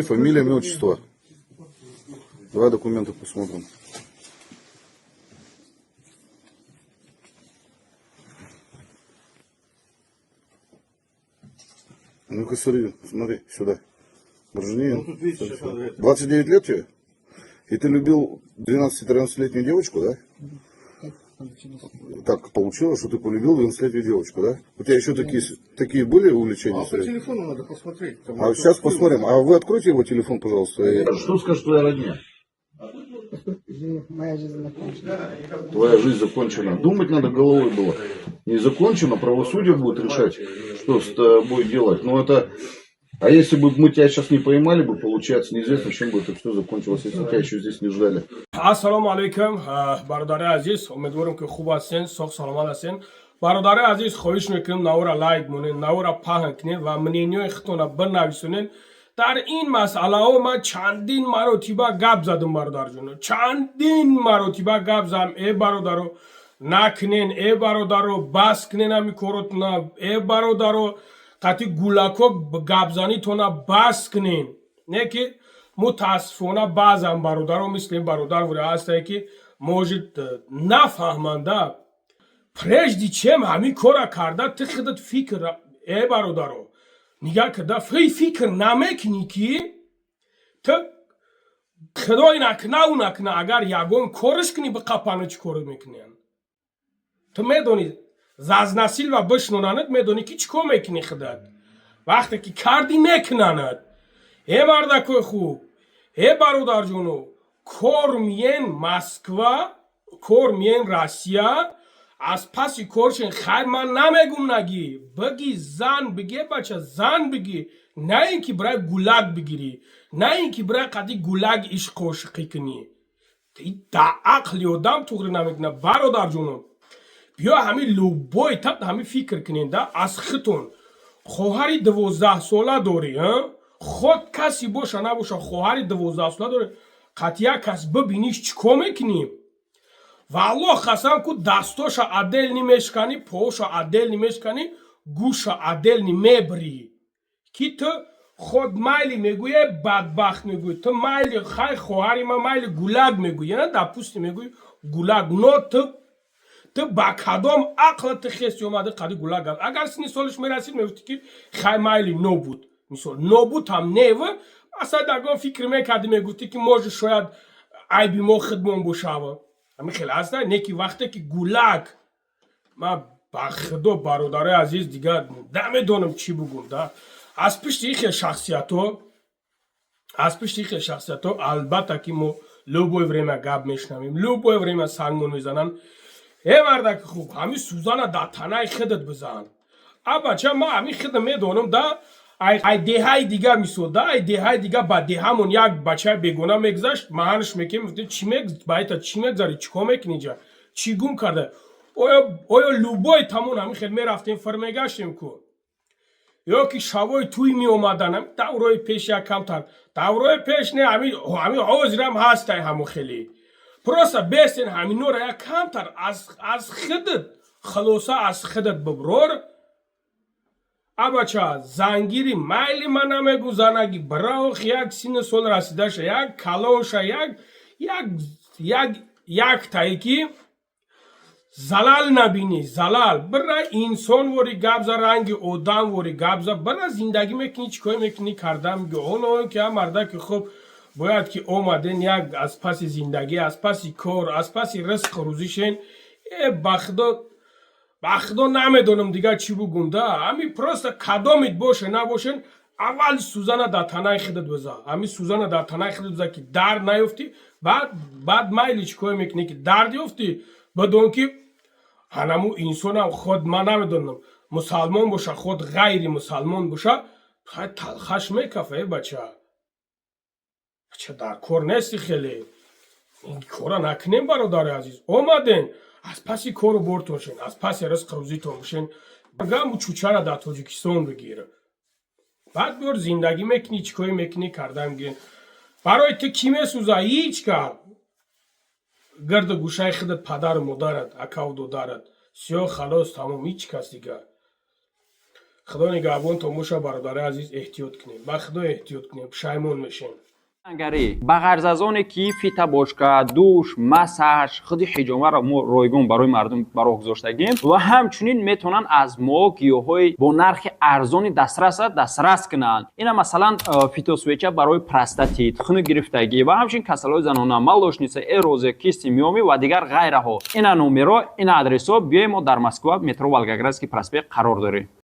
Фамилия, имя, отчество. Давай документы посмотрим. Ну-ка, смотри сюда. Гражданин. 29 лет тебе? И ты любил 12-13-летнюю девочку, да? Так получилось, что ты полюбил 12-летнюю девочку, да? У тебя еще такие были увлечения? По телефону надо посмотреть. А сейчас посмотрим. А вы откройте его телефон, пожалуйста. Что скажет твоя родня? Моя жизнь закончена. Твоя жизнь закончена. Думать надо головой было. Не закончено, правосудие будет решать, что с тобой делать. Но это... А если бы мы тебя сейчас не поймали бы, получается, неизвестно, чем бы это все закончилось, если тебя еще здесь не ждали. Ассаламу алейкум, бародари азиз. Умедворим ки хуб ҳастен, сог саломат ҳастен. Бародари азиз, хоҳиш мекунем навора лайк монен, навора паҳн кунен ва мнениёи худтонро бинависонен. Дар ин масъалаҳо ман чандин маротиба гап задам, бародарҷоно. Чандин маротиба гап задам. Бародаро накунен, бародаро бас кунен ҳами коротона, бародаро қати гулако гапзанитона бас кунен. Не ки мутаассифона баъзан бародаро мисли бародар вура ҳастае ки может нафаҳманда прежде чем ҳамин кора карда ты худат фикр бародаро нигоҳ карда фикр намекунӣ ки ту худой накуна агар ягон кориш кунӣ биқапана чӣ кор мекунӣ. Ту медонӣ зазнасилва бишнонанад медонӣ ки чӣ кор мекунӣ худат. Вақте ки кардӣ мекунанад. Мардакои хуб, бародарҷоно, кор миен Москва, кор миен Россия, аз паси коршин хайр ман намегум наги, биги зан биги бача зан биги, на ин ки барои гулаг бигирӣ, на ин ки барои қади гулаг ишқошиқӣ кунӣ. Да ақли одам туғри намекунад. Бародарҷоно, биё ҳамин лӯбои таб ҳамин фикр кунен да. Аз худтон хоҳари 12 сола дорӣ, худ каси боша набоша, хоҳари 12 сола дорӣ, қат як кас бибиниш чӣ кор мекунӣ? Валлоҳ қасам ку дастоша адел немешканӣ, поша адел немешканӣ, гӯша адел немебирӣ. Ки ту худ майли мегӯе, бадбахт мегӯӣ. Ту майли хай хоҳари ман майли гулаг мегӯӣ, на дар пӯсти мегӯӣ гулаг. Но ту ба кадом ақла ту хести омади қади гулаг гап. Агар синни солиш мерасид мегуфти ки хай майли нобуд. Мисол нобуд ҳам нeva асад ягон фикр мекарди мегуфти ки може шояд айби мо худмон бошава. Ҳамин хеле аста не ки вақте ки гулаг. Ман ба худо бародари азиз дигар намедонам чӣ бугум да. Аз пишти ихе шахсиятҳо албатта ки мо любое время гап мешнавем, любое время сангмон мезанам. Мардаки хуб, ҳамин сӯзана дар танаи худат бизан. Бача ман ҳамин худам медонам да. Ай деҳаи дига мисол да, ай деҳаи дига ба деҳамон як бачаи бегона мегзашт, маҳанш мекем байта чӣ мегзарӣ, чӣ кор мекунӣ ҷа, чӣ гум карда? Оё лӯбои тамон ҳамин хел мерафтем фир мегаштем ку? Ё ки шабои тӯй меомадан, ҳамин даврои пеш як камтар, даврои пеш не, ҳамин ҳозирам ҳастай ҳамон хеле. Просто бестен ҳаминора як камтар аз худат, хулоса аз худат биброр. Бача зангири майли ман намегӯ занаги бирох як синни сол расидаша, як калоша, як тае ки залал набинӣ, залал. Бира инсон вори гап за, ранги одам вори гап за, бира зиндагӣ мекунӣ, чӣ кор мекунӣ карда миги оно ки мардаки хуб бояд ки омаден як аз паси зиндагӣ, аз паси кор, аз паси ризқу рӯзишен. ба худо намедонам дигар чӣ бугум да. Ҳамин просто кадомит боше набошен, аввал сӯзана дар танаи худат биза. Ҳамин сӯзана дар танаи худат биза ки дард наёфтӣ, баъд майли чӣ кор мекунӣ ки дард ёфтӣ, бидон ки ҳанаму инсонам худ ман намедонам мусалмон боша, худ ғайри мусалмон боша, талхаш мекафа. Бача дар кор нести хеле. Ин кора накунем бародари азиз. Омаден аз паси кору бортон шен, аз паси ризқу рӯзитон бошен, гаму чучара дар Тоҷикистон бигир. Баъд биёр зиндагӣ мекунӣ, чӣ кори мекунӣ карда мегӣ. Барои ту кӣ месӯза? Ҳеҷ ка. гирду гӯшаи худат падару модарат, акаву додарат, сиёҳ халос тамом, ҳеҷ кас дигар. خدا نگهبان توموشا برادر عزیز احتیاط کنیم با خدا احتیاط کنیم پشیمون میشیم ангари ба ғарзазоне ки фитабошка душ масаж худи ҳиҷомаро мо ройгон барои мардум бароҳ гузоштагим ва ҳамчунин метавонанд аз мо гиёҳҳои бо нархи арзони дастрас кунанд. Ина масалан фитосвеча барои простатит хуни гирифтагӣ ва ҳамчунин касалҳои занона малошница эрозия кисти миёмӣ ва дигар ғайраҳо. Ина номеро ина адресо биёи мо дар Москва метро Волгоградский проспект қарор дорем.